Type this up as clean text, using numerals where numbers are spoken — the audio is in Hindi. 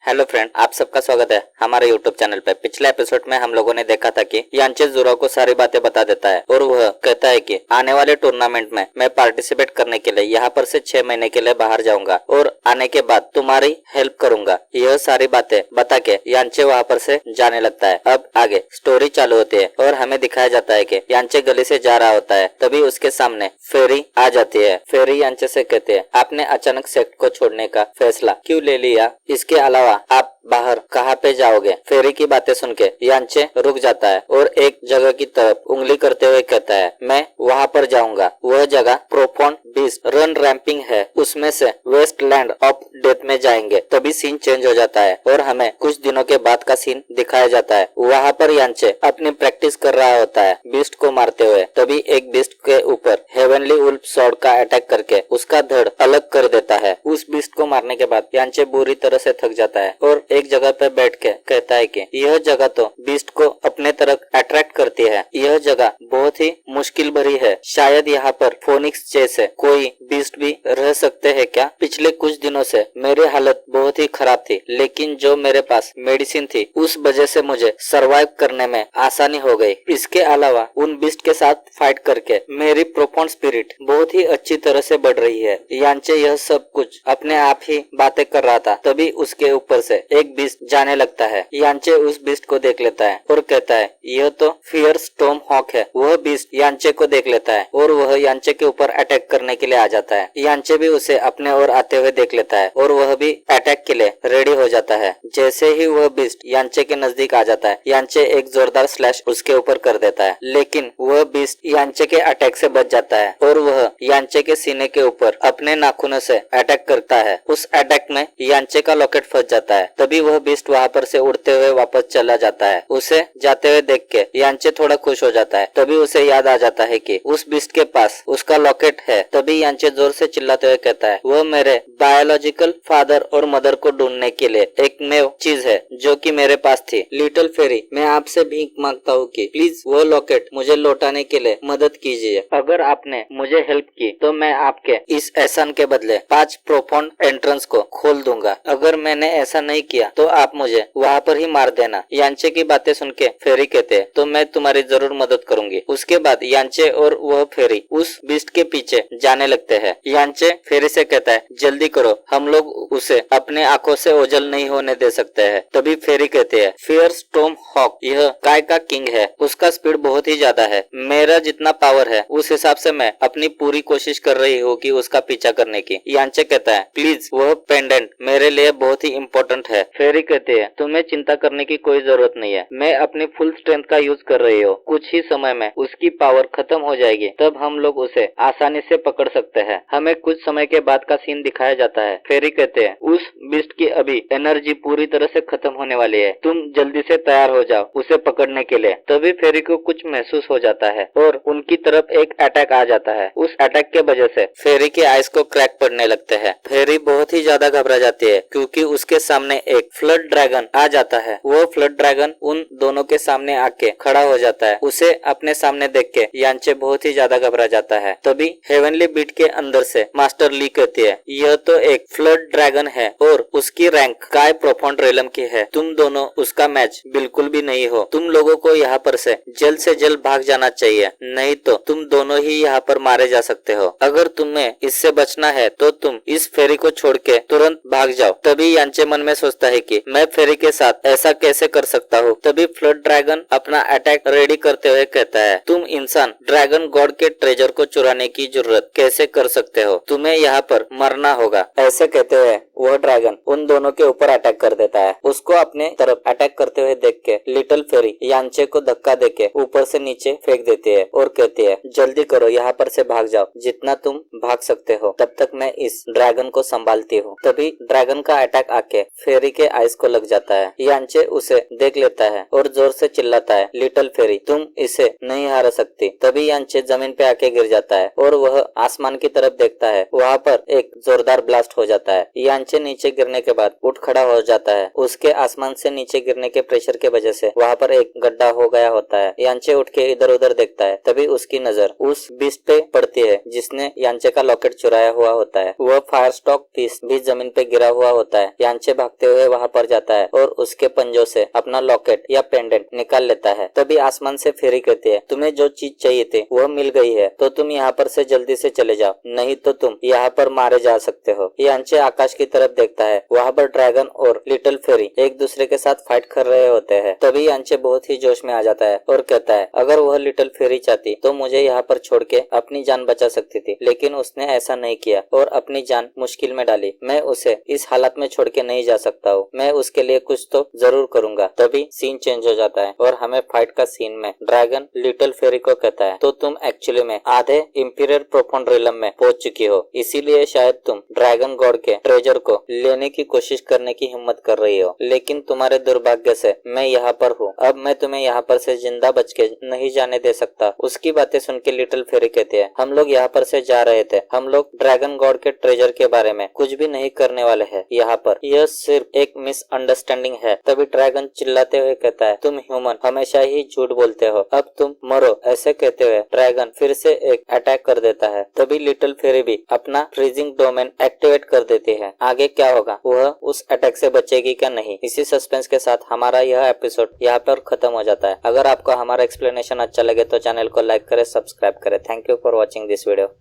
हेलो फ्रेंड, आप सबका स्वागत है हमारे यूट्यूब चैनल पे। पिछले एपिसोड में हम लोगों ने देखा था कि यांचे ज़ोरो को सारी बातें बता देता है और वह कहता है कि आने वाले टूर्नामेंट में मैं पार्टिसिपेट करने के लिए यहाँ पर से 6 महीने के लिए बाहर जाऊंगा और आने के बाद तुम्हारी हेल्प करूंगा। यह सारी बातें बता के यांचे वहाँ पर से जाने लगता है। अब आगे स्टोरी चालू होती है और हमें दिखाया जाता है कि यांचे गली से जा रहा होता है, तभी उसके सामने फेरी आ जाती है। फेरी यांचे से कहते हैं, आपने अचानक सेक्ट को छोड़ने का फैसला क्यों ले लिया? इसके अलावा आप बाहर कहाँ पे जाओगे? फेरी की बातें सुन के यांचे रुक जाता है और एक जगह की तरफ उंगली करते हुए कहता है, मैं वहाँ पर जाऊंगा। वह जगह प्रोफोन बीस्ट रन रैंपिंग है, उसमें से वेस्टलैंड ऑफ डेथ में जाएंगे। तभी सीन चेंज हो जाता है और हमें कुछ दिनों के बाद का सीन दिखाया जाता है। वहाँ पर यांचे अपनी प्रैक्टिस कर रहा होता है बीस्ट को मारते हुए। तभी एक बीस्ट के ऊपर हेवनली वुल्फ स्वॉर्ड का अटैक करके उसका धड़ अलग कर देता है। उस बीस्ट को मारने के बाद यांचे बुरी तरह से थक जाता है और एक जगह पे बैठ के कहता है कि यह जगह तो बीस्ट को अपने तरफ अट्रैक्ट करती है। यह जगह बहुत ही मुश्किल भरी है, शायद यहाँ पर फोनिक्स जैसे कोई बीस्ट भी रह सकते हैं क्या? पिछले कुछ दिनों से मेरी हालत बहुत ही खराब थी, लेकिन जो मेरे पास मेडिसिन थी उस वजह से मुझे सरवाइव करने में आसानी हो गई। इसके अलावा उन बीस्ट के साथ फाइट करके मेरी प्रोफाउंड स्पिरिट बहुत ही अच्छी तरह से बढ़ रही है। यांचे यह सब कुछ अपने आप ही बातें कर रहा था, तभी उसके ऊपर से एक बीस्ट जाने लगता है। यांचे उस बीस्ट को देख लेता है और कहता है, यह तो फियर स्टॉर्म हॉक है। वह बीस्ट यांचे को देख लेता है और वह यांचे के ऊपर अटैक करने के लिए आ जाता है। यांचे भी उसे अपने ओर आते हुए देख लेता है और वह भी अटैक के लिए रेडी हो जाता है। जैसे ही वह बीस्ट यांचे के नजदीक आ जाता है, यांचे एक जोरदार स्लैश उसके ऊपर कर देता है, लेकिन वह बीस्ट यांचे के अटैक से बच जाता है और वह यांचे के सीने के ऊपर अपने नाखूनों से अटैक करता है। उस अटैक में यांचे का लॉकेट फंस जाता है। तभी वह बीस्ट वहाँ पर से उड़ते हुए वापस चला जाता है। उसे जाते हुए देख के यांचे थोड़ा खुश हो जाता है। तभी उसे याद आ जाता है कि उस बीस्ट के पास उसका लॉकेट है। तभी यांचे जोर से चिल्लाते हुए कहता है, वह मेरे बायोलॉजिकल फादर और मदर को ढूंढने के लिए एकमेव चीज है जो कि मेरे पास थी। लिटिल फेरी, मैं आपसे भीख मांगता हूँ कि प्लीज वो लॉकेट मुझे लौटाने के लिए मदद कीजिए। अगर आपने मुझे हेल्प की तो मैं आपके इस एहसान के बदले 5 प्रोफाउंड एंट्रेंस को खोल दूंगा। अगर मैंने ऐसा नहीं किया तो आप मुझे वहाँ पर ही मार देना। यांचे की बातें सुन के फेरी कहते हैं, तो मैं तुम्हारी जरूर मदद करूंगी। उसके बाद यांचे और वह फेरी उस बीस्ट के पीछे जाने लगते हैं। यांचे फेरी से कहता है, जल्दी करो, हम लोग उसे अपने आंखों से ओझल नहीं होने दे सकते हैं। तभी फेरी कहते हैं, फियर स्टॉर्म हॉक यह काय का किंग है, उसका स्पीड बहुत ही ज्यादा है। मेरा जितना पावर है उस हिसाब से मैं अपनी पूरी कोशिश कर रही हूँ कि उसका पीछा करने की। यांचे कहता है, प्लीज वह पेंडेंट मेरे लिए बहुत ही इम्पोर्टेंट है। फेरी कहते हैं, तुम्हें चिंता करने की कोई जरूरत नहीं है, मैं अपनी फुल स्ट्रेंथ का यूज कर रही हूँ। कुछ ही समय में उसकी पावर खत्म हो जाएगी, तब हम लोग उसे आसानी से पकड़ सकते हैं। हमें कुछ समय के बाद का सीन दिखाया जाता है। फेरी कहते हैं, उस बीस्ट की अभी एनर्जी पूरी तरह से खत्म होने वाली है, तुम जल्दी से तैयार हो जाओ उसे पकड़ने के लिए। तभी फेरी को कुछ महसूस हो जाता है और उनकी तरफ एक अटैक आ जाता है। उस अटैक के वजह से फेरी के आइस को क्रैक पड़ने लगते हैं। फेरी बहुत ही ज्यादा घबरा जाती है क्योंकि उसके सामने एक फ्लड ड्रैगन आ जाता है। वो फ्लड ड्रैगन उन दोनों के सामने आके खड़ा हो जाता है। उसे अपने सामने देख के यांचे बहुत ही ज्यादा घबरा जाता है। तभी हेवनली बीट के अंदर से मास्टर ली कहती है, यह तो एक फ्लड ड्रैगन है और उसकी रैंक काय प्रोफाउंड रेलम की है। तुम दोनों उसका मैच बिल्कुल भी नहीं हो। तुम लोगों को यहाँ पर से जल्द भाग जाना चाहिए, नहीं तो तुम दोनों ही यहाँ पर मारे जा सकते हो। अगर तुम्हें इससे बचना है तो तुम इस फेरी को छोड़ के तुरंत भाग जाओ। तभी यांचे मन में सोचता है कि मैं फेरी के साथ ऐसा कैसे कर सकता हूँ। तभी फ्लड ड्रैगन अपना अटैक रेडी करते हुए कहता है, तुम इंसान ड्रैगन गॉड के ट्रेजर को चुराने की जरूरत कैसे कर सकते हो? तुम्हें यहाँ पर मरना होगा। ऐसे कहते हुए वह ड्रैगन उन दोनों के ऊपर अटैक कर देता है। उसको अपने तरफ अटैक करते हुए देख के लिटिल फेरी यांचे को धक्का देके ऊपर से नीचे फेंक देती है और कहती है, जल्दी करो, यहाँ पर से भाग जाओ, जितना तुम भाग सकते हो, तब तक मैं इस ड्रैगन को संभालती हूँ। तभी ड्रैगन का अटैक आके फेरी के आइस को लग जाता है। यांचे उसे देख लेता है और जोर से चिल्लाता है, लिटिल फेरी, तुम इसे नहीं हार सकती। तभी यांचे जमीन पे आके गिर जाता है और वह आसमान की तरफ देखता है। वहाँ पर एक जोरदार ब्लास्ट हो जाता है। यांचे नीचे गिरने के बाद उठ खड़ा हो जाता है। उसके आसमान से नीचे गिरने के प्रेशर के वजह से वहाँ पर एक गड्ढा हो गया होता है। यांचे उठ के इधर उधर देखता है। तभी उसकी नजर उस बीस्ट पे पड़ती है जिसने यांचे का लॉकेट चुराया हुआ होता है। वह फायर स्टॉक पीस भी जमीन पे गिरा हुआ होता है। यांचे भागते हुए हुए वहाँ पर जाता है और उसके पंजों से अपना लॉकेट या पेंडेंट निकाल लेता है। तभी आसमान से फेरी कहती है, तुम्हें जो चीज चाहिए थी वह मिल गई है, तो तुम यहाँ पर से जल्दी से चले जाओ, नहीं तो तुम यहाँ पर मारे जा सकते हो। यांचे आकाश की तरफ देखता है, वहाँ पर ड्रैगन और लिटिल फेरी एक दूसरे के साथ फाइट कर रहे होते हैं। तभी यांचे बहुत ही जोश में आ जाता है और कहता है, अगर वह लिटिल फेरी चाहती तो मुझे यहाँ पर छोड़ के अपनी जान बचा सकती थी, लेकिन उसने ऐसा नहीं किया और अपनी जान मुश्किल में डाली। मैं उसे इस हालत में छोड़ के नहीं जा सकता हूँ, मैं उसके लिए कुछ तो जरूर करूंगा। तभी सीन चेंज हो जाता है और हमें फाइट का सीन में ड्रैगन लिटिल फेरी को कहता है, तो तुम एक्चुअली में आधे इंपीरियर प्रोफाउंड रिलम में पहुंच चुकी हो, इसीलिए शायद तुम ड्रैगन गॉड के ट्रेजर को लेने की कोशिश करने की हिम्मत कर रही हो, लेकिन तुम्हारे दुर्भाग्य से मैं यहाँ पर हूँ। अब मैं तुम्हें यहाँ पर से जिंदा बच के नहीं जाने दे सकता। उसकी बातें सुन के लिटिल फेरी कहती है, हम लोग यहाँ पर से जा रहे थे, हम लोग ड्रैगन गॉड के ट्रेजर के बारे में कुछ भी नहीं करने वाले हैं यहाँ पर, यह सिर्फ एक मिसअंडरस्टैंडिंग है। तभी ड्रैगन चिल्लाते हुए कहता है, तुम ह्यूमन हमेशा ही झूठ बोलते हो, अब तुम मरो। ऐसे कहते हुए ड्रैगन फिर से एक अटैक कर देता है। तभी लिटिल फेरी भी अपना फ्रीजिंग डोमेन एक्टिवेट कर देती है। आगे क्या होगा, वह उस अटैक से बचेगी क्या नहीं, इसी सस्पेंस के साथ हमारा यह एपिसोड यहाँ पर खत्म हो जाता है। अगर आपको हमारा एक्सप्लेनेशन अच्छा लगे तो चैनल को लाइक करें, सब्सक्राइब करें। Thank you for watching this video.